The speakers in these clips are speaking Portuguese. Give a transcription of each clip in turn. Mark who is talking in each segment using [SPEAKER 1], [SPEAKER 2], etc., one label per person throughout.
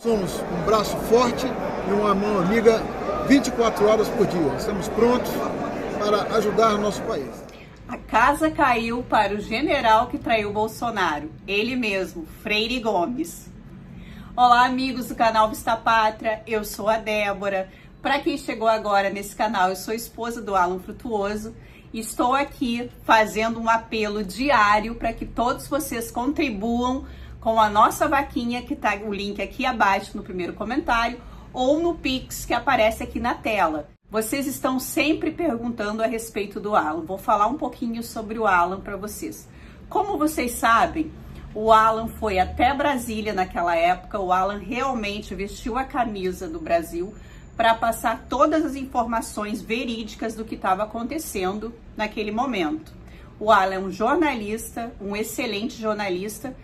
[SPEAKER 1] Somos um braço forte e uma mão amiga 24 horas por dia. Estamos prontos para ajudar o nosso país.
[SPEAKER 2] A casa caiu para o general que traiu Bolsonaro, ele mesmo, Freire Gomes. Olá, amigos do canal Vista Pátria, eu sou a Débora. Para quem chegou agora nesse canal, eu sou esposa do Alan Frutuoso e estou aqui fazendo um apelo diário para que todos vocês contribuam com a nossa vaquinha, que está o link aqui abaixo no primeiro comentário, ou no Pix que aparece aqui na tela. Vocês estão sempre perguntando a respeito do Alan. Vou falar um pouquinho sobre o Alan para vocês. Como vocês sabem, o Alan foi até Brasília naquela época. O Alan realmente vestiu a camisa do Brasil para passar todas as informações verídicas do que estava acontecendo naquele momento. O Alan é um jornalista, um excelente jornalista.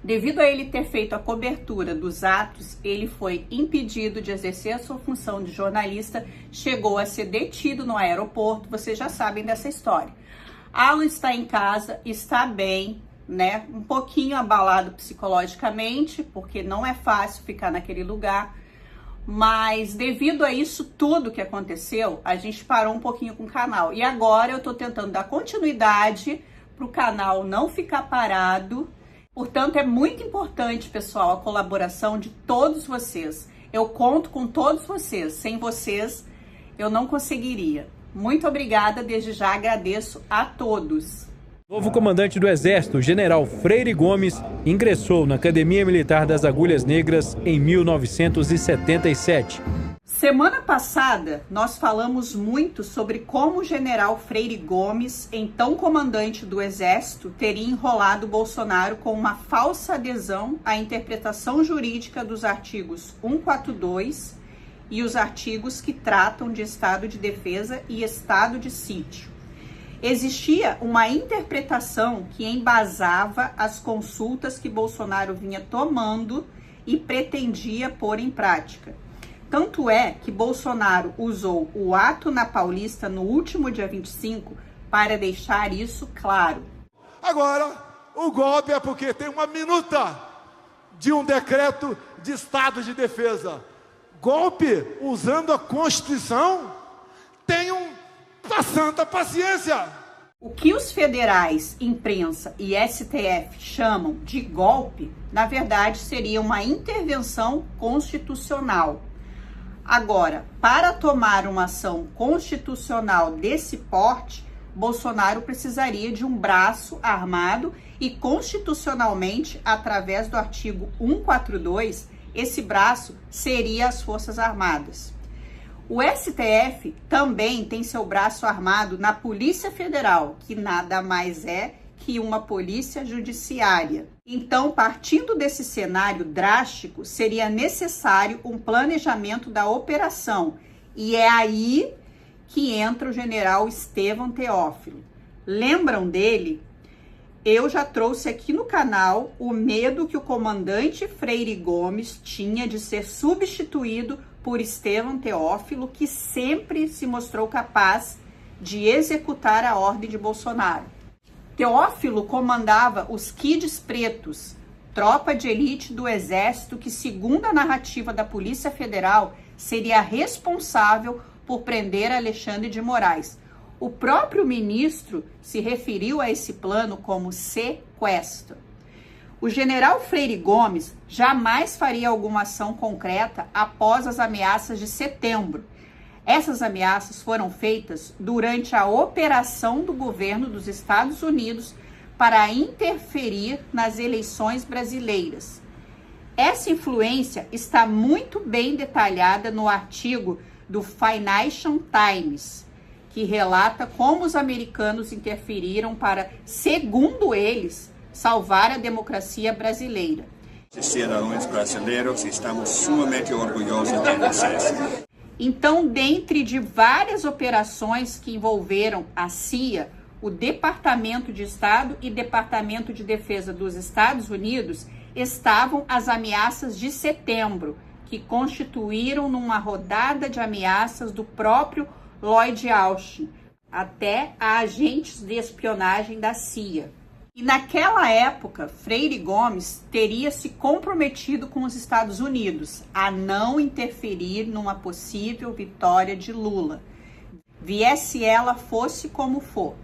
[SPEAKER 2] Devido a ele ter feito a cobertura dos atos, ele foi impedido de exercer a sua função de jornalista, chegou a ser detido no aeroporto, vocês já sabem dessa história. Alan está em casa, está bem, né? Um pouquinho abalado psicologicamente, porque não é fácil ficar naquele lugar, mas devido a isso tudo que aconteceu, a gente parou um pouquinho com o canal. E agora eu estou tentando dar continuidade para o canal não ficar parado. Portanto, é muito importante, pessoal, a colaboração de todos vocês. Eu conto com todos vocês. Sem vocês, eu não conseguiria. Muito obrigada, desde já agradeço a todos.
[SPEAKER 3] O novo comandante do Exército, general Freire Gomes, ingressou na Academia Militar das Agulhas Negras em 1977.
[SPEAKER 2] Semana passada, nós falamos muito sobre como o general Freire Gomes, então comandante do Exército, teria enrolado Bolsonaro com uma falsa adesão à interpretação jurídica dos artigos 142 e os artigos que tratam de estado de defesa e estado de sítio. Existia uma interpretação que embasava as consultas que Bolsonaro vinha tomando e pretendia pôr em prática. Tanto é que Bolsonaro usou o ato na Paulista no último dia 25 para deixar isso claro.
[SPEAKER 4] Agora, o golpe é porque tem uma minuta de um decreto de estado de defesa. Golpe usando a Constituição? Tenham a santa paciência.
[SPEAKER 2] O que os federais, imprensa e STF chamam de golpe, na verdade seria uma intervenção constitucional. Agora, para tomar uma ação constitucional desse porte, Bolsonaro precisaria de um braço armado e, constitucionalmente, através do artigo 142, esse braço seria as Forças Armadas. O STF também tem seu braço armado na Polícia Federal, que nada mais é que uma polícia judiciária. Então, partindo desse cenário drástico, seria necessário um planejamento da operação. E é aí que entra o general Estevão Teófilo. Lembram dele? Eu já trouxe aqui no canal o medo que o comandante Freire Gomes tinha de ser substituído por Estevão Teófilo, que sempre se mostrou capaz de executar a ordem de Bolsonaro. Teófilo comandava os Kids Pretos, tropa de elite do Exército que, segundo a narrativa da Polícia Federal, seria responsável por prender Alexandre de Moraes. O próprio ministro se referiu a esse plano como sequestro. O general Freire Gomes jamais faria alguma ação concreta após as ameaças de setembro. Essas ameaças foram feitas durante a operação do governo dos Estados Unidos para interferir nas eleições brasileiras. Essa influência está muito bem detalhada no artigo do Financial Times, que relata como os americanos interferiram para, segundo eles, salvar a democracia brasileira.
[SPEAKER 5] Cidadãos brasileiros, estamos sumamente orgulhosos de vocês.
[SPEAKER 2] Então, dentre de várias operações que envolveram a CIA, o Departamento de Estado e Departamento de Defesa dos Estados Unidos, estavam as ameaças de setembro, que constituíram numa rodada de ameaças do próprio Lloyd Austin, até a agentes de espionagem da CIA. E naquela época, Freire Gomes teria se comprometido com os Estados Unidos a não interferir numa possível vitória de Lula, viesse ela fosse como for.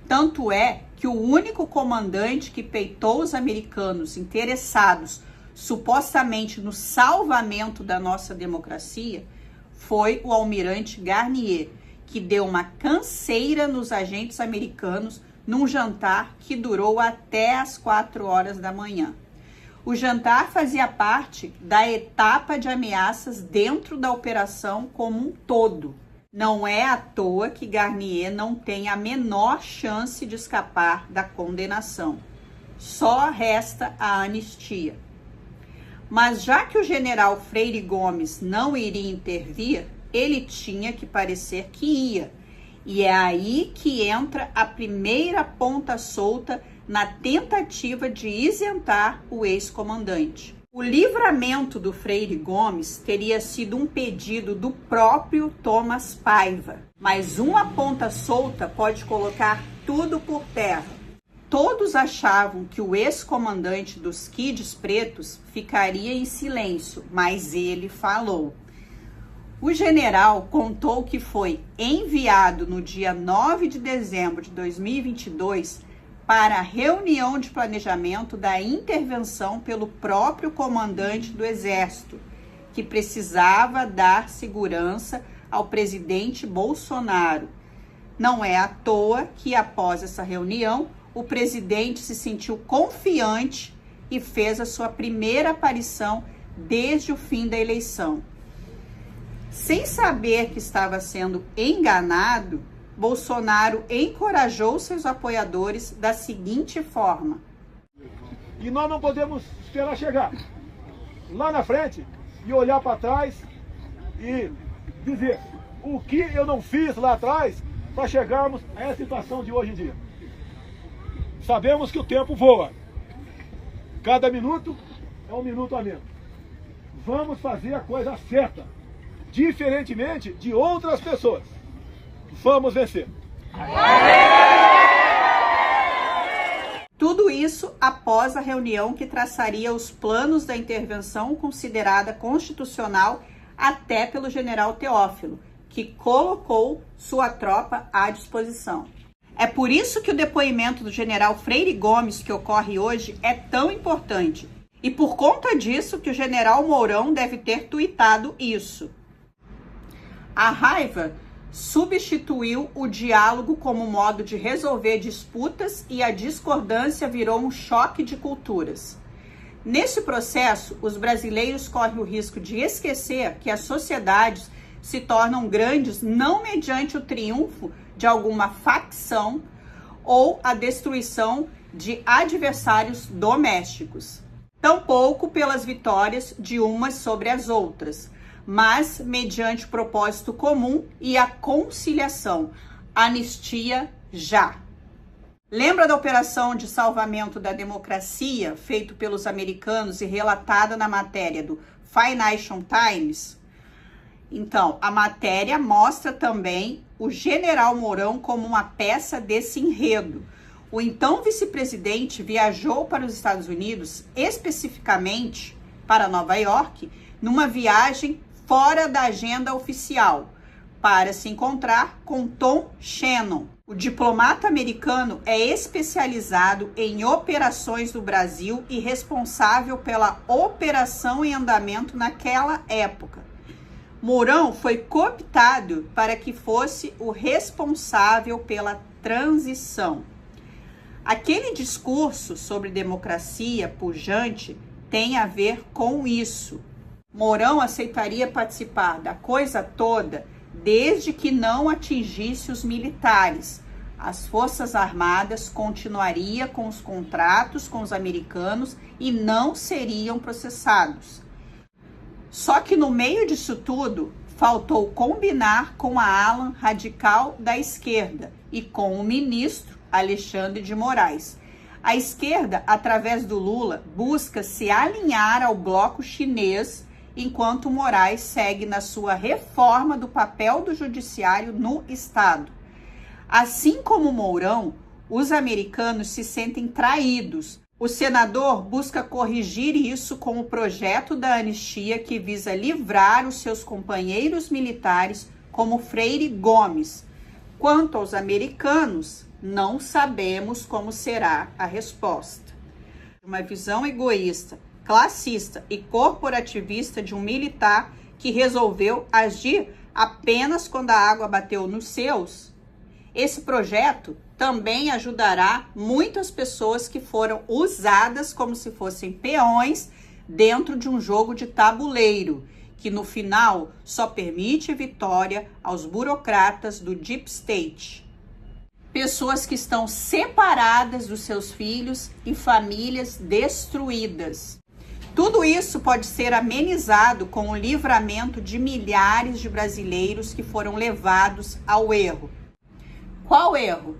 [SPEAKER 2] Tanto é que o único comandante que peitou os americanos interessados supostamente no salvamento da nossa democracia foi o almirante Garnier, que deu uma canseira nos agentes americanos num jantar que durou até as 4 horas da manhã. O jantar fazia parte da etapa de ameaças dentro da operação como um todo. Não é à toa que Garnier não tem a menor chance de escapar da condenação. Só resta a anistia. Mas já que o general Freire Gomes não iria intervir, ele tinha que parecer que ia. E é aí que entra a primeira ponta solta na tentativa de isentar o ex-comandante. O livramento do Freire Gomes teria sido um pedido do próprio Thomas Paiva, mas uma ponta solta pode colocar tudo por terra. Todos achavam que o ex-comandante dos Kids Pretos ficaria em silêncio, mas ele falou. O general contou que foi enviado no dia 9 de dezembro de 2022 para a reunião de planejamento da intervenção pelo próprio comandante do Exército, que precisava dar segurança ao presidente Bolsonaro. Não é à toa que, após essa reunião, o presidente se sentiu confiante e fez a sua primeira aparição desde o fim da eleição. Sem saber que estava sendo enganado, Bolsonaro encorajou seus apoiadores da seguinte forma.
[SPEAKER 4] E nós não podemos esperar chegar lá na frente e olhar para trás e dizer o que eu não fiz lá atrás para chegarmos a essa situação de hoje em dia. Sabemos que o tempo voa. Cada minuto é um minuto a menos. Vamos fazer a coisa certa, diferentemente de outras pessoas. Vamos vencer.
[SPEAKER 2] Tudo isso após a reunião que traçaria os planos da intervenção considerada constitucional até pelo general Teófilo, que colocou sua tropa à disposição. É por isso que o depoimento do general Freire Gomes, que ocorre hoje, é tão importante. E por conta disso que o general Mourão deve ter tuitado isso. A raiva substituiu o diálogo como modo de resolver disputas e a discordância virou um choque de culturas. Nesse processo, os brasileiros correm o risco de esquecer que as sociedades se tornam grandes não mediante o triunfo de alguma facção ou a destruição de adversários domésticos, tampouco pelas vitórias de umas sobre as outras, mas mediante o propósito comum e a conciliação. Anistia já. Lembra da operação de salvamento da democracia feito pelos americanos e relatada na matéria do Financial Times? Então, a matéria mostra também o general Mourão como uma peça desse enredo. O então vice-presidente viajou para os Estados Unidos, especificamente para Nova York, numa viagem fora da agenda oficial, para se encontrar com Tom Shannon. O diplomata americano é especializado em operações do Brasil e responsável pela operação em andamento naquela época. Mourão foi cooptado para que fosse o responsável pela transição. Aquele discurso sobre democracia pujante tem a ver com isso. Mourão aceitaria participar da coisa toda desde que não atingisse os militares. As Forças Armadas continuariam com os contratos com os americanos e não seriam processados. Só que no meio disso tudo, faltou combinar com a ala radical da esquerda e com o ministro Alexandre de Moraes. A esquerda, através do Lula, busca se alinhar ao bloco chinês, enquanto Moraes segue na sua reforma do papel do judiciário no Estado. Assim como Mourão, os americanos se sentem traídos. O senador busca corrigir isso com o projeto da anistia que visa livrar os seus companheiros militares, como Freire Gomes. Quanto aos americanos, não sabemos como será a resposta. Uma visão egoísta, classista e corporativista de um militar que resolveu agir apenas quando a água bateu nos seus. Esse projeto também ajudará muitas pessoas que foram usadas como se fossem peões dentro de um jogo de tabuleiro, que no final só permite vitória aos burocratas do Deep State. Pessoas que estão separadas dos seus filhos e famílias destruídas. Tudo isso pode ser amenizado com o livramento de milhares de brasileiros que foram levados ao erro. Qual erro?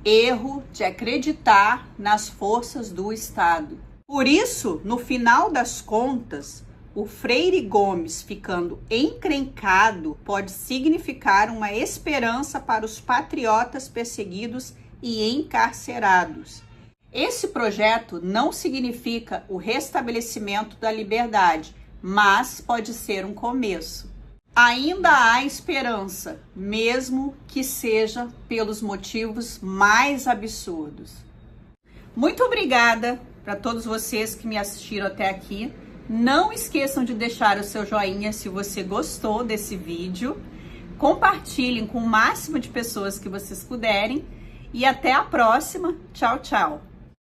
[SPEAKER 2] Erro de acreditar nas forças do Estado. Por isso, no final das contas, o Freire Gomes ficando encrencado pode significar uma esperança para os patriotas perseguidos e encarcerados. Esse projeto não significa o restabelecimento da liberdade, mas pode ser um começo. Ainda há esperança, mesmo que seja pelos motivos mais absurdos. Muito obrigada para todos vocês que me assistiram até aqui. Não esqueçam de deixar o seu joinha se você gostou desse vídeo. Compartilhem com o máximo de pessoas que vocês puderem. E até a próxima. Tchau, tchau.